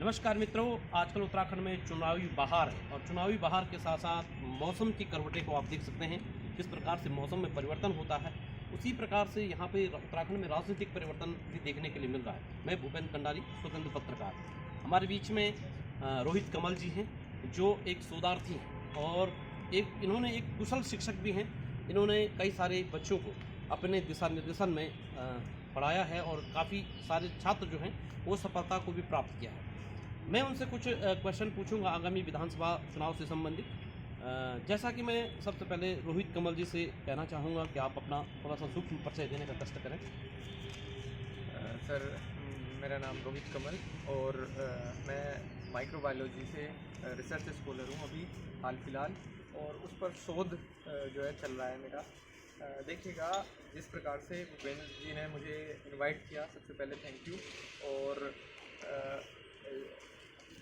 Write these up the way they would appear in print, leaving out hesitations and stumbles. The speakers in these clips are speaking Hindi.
नमस्कार मित्रों, आजकल उत्तराखंड में चुनावी बहार है और चुनावी बहार के साथ साथ मौसम की करवटें को आप देख सकते हैं। किस प्रकार से मौसम में परिवर्तन होता है, उसी प्रकार से यहाँ पे उत्तराखंड में राजनीतिक परिवर्तन भी देखने के लिए मिल रहा है। मैं भूपेंद्र कंडारी, स्वतंत्र पत्रकार। हमारे बीच में रोहित कमल जी हैं, जो एक शोधार्थी हैं और इन्होंने एक कुशल शिक्षक भी हैं। इन्होंने कई सारे बच्चों को अपने दिशा निर्देशन में पढ़ाया है और काफ़ी सारे छात्र जो हैं वो सफलता को भी प्राप्त किया है। मैं उनसे कुछ क्वेश्चन पूछूंगा आगामी विधानसभा चुनाव से संबंधित। जैसा कि मैं सबसे पहले रोहित कमल जी से कहना चाहूँगा कि आप अपना थोड़ा सा सूक्ष्म परिचय देने का कष्ट करें। सर, मेरा नाम रोहित कमल और मैं माइक्रोबायोलॉजी से रिसर्च स्कॉलर हूँ अभी हाल फिलहाल, और उस पर शोध जो है चल रहा है मेरा। देखिएगा, जिस प्रकार से भूपेंद्र जी ने मुझे इनवाइट किया, सबसे पहले थैंक यू। और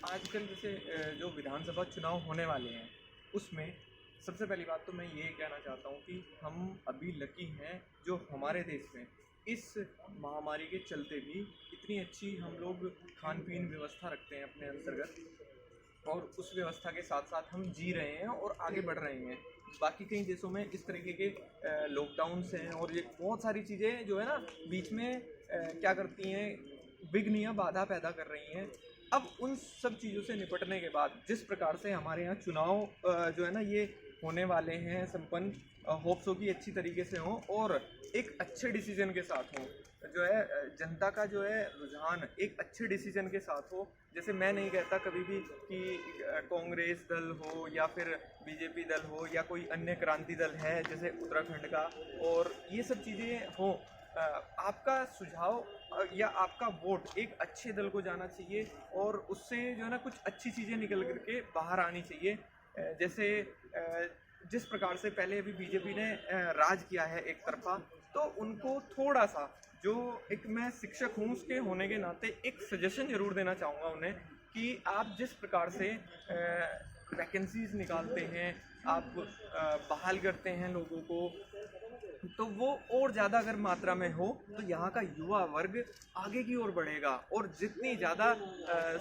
आजकल जैसे जो विधानसभा चुनाव होने वाले हैं, उसमें सबसे पहली बात तो मैं ये कहना चाहता हूँ कि हम अभी लकी हैं जो हमारे देश में इस महामारी के चलते भी इतनी अच्छी हम लोग खान पीन व्यवस्था रखते हैं अपने अंतर्गत, और उस व्यवस्था के साथ साथ हम जी रहे हैं और आगे बढ़ रहे हैं। बाकी कई देशों में इस तरीके के लॉकडाउन्स हैं और ये बहुत सारी चीज़ें जो है ना बीच में क्या करती हैं, विघ्न या बाधा पैदा कर रही हैं। अब उन सब चीज़ों से निपटने के बाद जिस प्रकार से हमारे यहाँ चुनाव जो है ना ये होने वाले हैं संपन्न, होप्स हो कि अच्छी तरीके से हों और एक अच्छे डिसीजन के साथ हों, जो है जनता का जो है रुझान एक अच्छे डिसीजन के साथ हो। जैसे मैं नहीं कहता कभी भी कि कांग्रेस दल हो या फिर बीजेपी दल हो या कोई अन्य क्रांति दल है जैसे उत्तराखंड का, और ये सब चीज़ें हों। आपका सुझाव या आपका वोट एक अच्छे दल को जाना चाहिए और उससे जो है ना कुछ अच्छी चीज़ें निकल करके बाहर आनी चाहिए। जैसे जिस प्रकार से पहले अभी बीजेपी ने राज किया है एक तरफा, तो उनको थोड़ा सा, जो एक मैं शिक्षक हूँ उसके होने के नाते एक सजेशन ज़रूर देना चाहूँगा उन्हें कि आप जिस प्रकार से वैकेंसीज निकालते हैं, आप बहाल करते हैं लोगों को, तो वो और ज़्यादा अगर मात्रा में हो तो यहाँ का युवा वर्ग आगे की ओर बढ़ेगा और जितनी ज़्यादा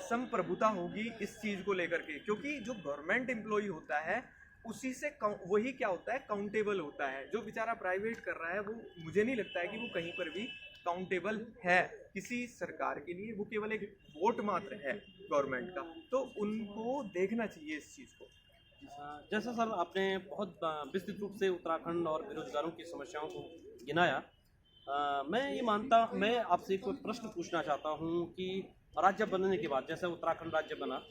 संप्रभुता होगी इस चीज़ को लेकर के, क्योंकि जो गवर्नमेंट एम्प्लॉय होता है उसी से वही क्या होता है, काउंटेबल होता है। जो बेचारा प्राइवेट कर रहा है वो मुझे नहीं लगता है कि वो कहीं पर भी काउंटेबल है किसी सरकार के लिए, वो केवल एक वोट मात्र है गवर्नमेंट का। तो उनको देखना चाहिए इस चीज़ को। जैसा सर आपने बहुत विस्तृत रूप से उत्तराखंड और बेरोजगारों की समस्याओं को गिनाया, मैं आपसे एक प्रश्न पूछना चाहता हूँ कि राज्य बनने के बाद, जैसे उत्तराखंड राज्य बना,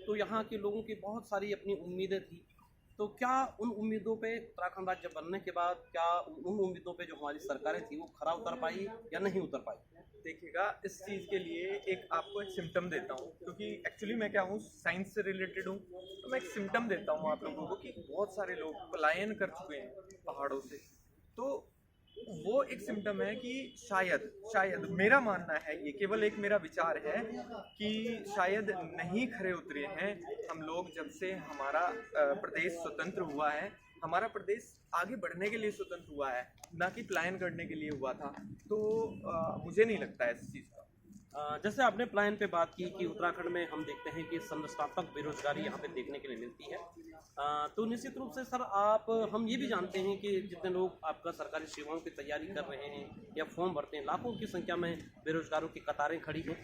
तो यहाँ के लोगों की बहुत सारी अपनी उम्मीदें थी। तो क्या उन उम्मीदों पे उत्तराखंड राज्य बनने के बाद, क्या उन उम्मीदों पे जो हमारी सरकारें थी वो खरा उतर पाई या नहीं उतर पाई? देखिएगा, इस चीज़ के लिए एक आपको एक सिम्टम देता हूँ, क्योंकि एक्चुअली मैं क्या हूँ, साइंस से रिलेटेड हूँ, तो मैं एक सिम्टम देता हूँ आप लोगों को कि बहुत सारे लोग पलायन कर चुके हैं पहाड़ों से। तो वो एक सिम्टम है कि शायद मेरा मानना है, ये केवल एक मेरा विचार है कि शायद नहीं खरे उतरे हैं हम लोग जब से हमारा प्रदेश स्वतंत्र हुआ है। हमारा प्रदेश आगे बढ़ने के लिए स्वतंत्र हुआ है, ना कि पलायन करने के लिए हुआ था। तो मुझे नहीं लगता है इस चीज़ का। जैसे आपने प्लान पे बात की कि उत्तराखंड में हम देखते हैं कि संरचनात्मक बेरोजगारी यहाँ पे देखने के लिए मिलती है, तो निश्चित रूप से सर हम ये भी जानते हैं कि जितने लोग आपका सरकारी सेवाओं की तैयारी कर रहे हैं या फॉर्म भरते हैं, लाखों की संख्या में बेरोजगारों की कतारें खड़ी हैं।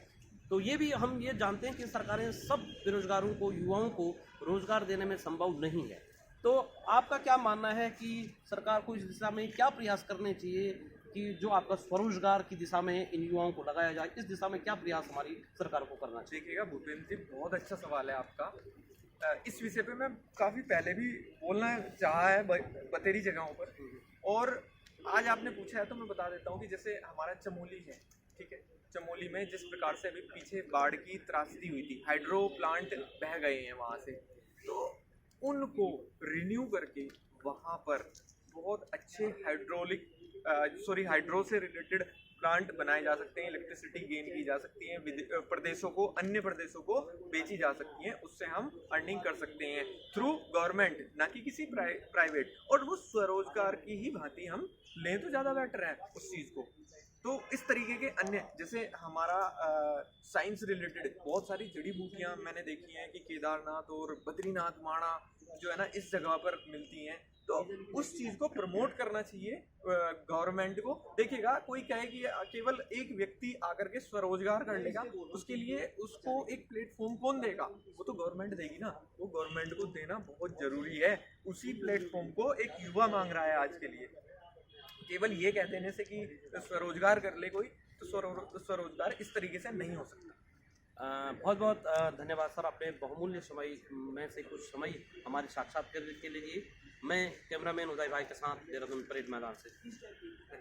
तो ये भी हम ये जानते हैं कि सरकारें सब बेरोजगारों को, युवाओं को रोजगार देने में संभव नहीं है। तो आपका क्या मानना है कि सरकार को इस दिशा में क्या प्रयास करने चाहिए कि जो आपका स्वरोजगार की दिशा में इन युवाओं को लगाया जाए, इस दिशा में क्या प्रयास हमारी सरकार को करना चाहिए? देखिएगा भूपेंद्र जी, बहुत अच्छा सवाल है आपका। इस विषय पे मैं काफ़ी पहले भी बोलना चाहा है बतेरी जगहों पर, और आज आपने पूछा है तो मैं बता देता हूँ कि जैसे हमारा चमोली है, ठीक है, चमोली में जिस प्रकार से अभी पीछे बाढ़ की त्रासदी हुई थी, हाइड्रो प्लांट बह गए हैं वहाँ से, तो उनको रिन्यू करके वहाँ पर बहुत अच्छे हाइड्रो से रिलेटेड प्लांट बनाए जा सकते हैं, इलेक्ट्रिसिटी गेन की जा सकती है, प्रदेशों को, अन्य प्रदेशों को बेची जा सकती है, उससे हम अर्निंग कर सकते हैं थ्रू गवर्नमेंट, ना कि किसी प्राइवेट, और वो स्वरोजगार की ही भांति हम लें तो ज़्यादा बेटर है उस चीज़ को। तो इस तरीके के अन्य, जैसे हमारा साइंस रिलेटेड बहुत सारी जड़ी बूटियां मैंने देखी हैं कि केदारनाथ और बद्रीनाथ माणा जो है ना इस जगह पर मिलती हैं, तो उस चीज़ को प्रमोट करना चाहिए गवर्नमेंट को। देखिएगा, कोई कहे कि केवल एक व्यक्ति आकर के स्वरोजगार कर लेगा, उसके लिए उसको एक प्लेटफॉर्म कौन देगा? वो तो गवर्नमेंट देगी ना। वो गवर्नमेंट को देना बहुत ज़रूरी है। उसी प्लेटफॉर्म को एक युवा मांग रहा है आज के लिए। केवल ये कह देने से कि स्वरोजगार कर ले कोई, तो स्वरोजगार इस तरीके से नहीं हो सकता। बहुत बहुत धन्यवाद सर, आपने बहुमूल्य समय में से कुछ समय हमारे साक्षात्कार के लिए दिए। मैं कैमरामैन उदय भाई के साथ देहरादून परेड मैदान से।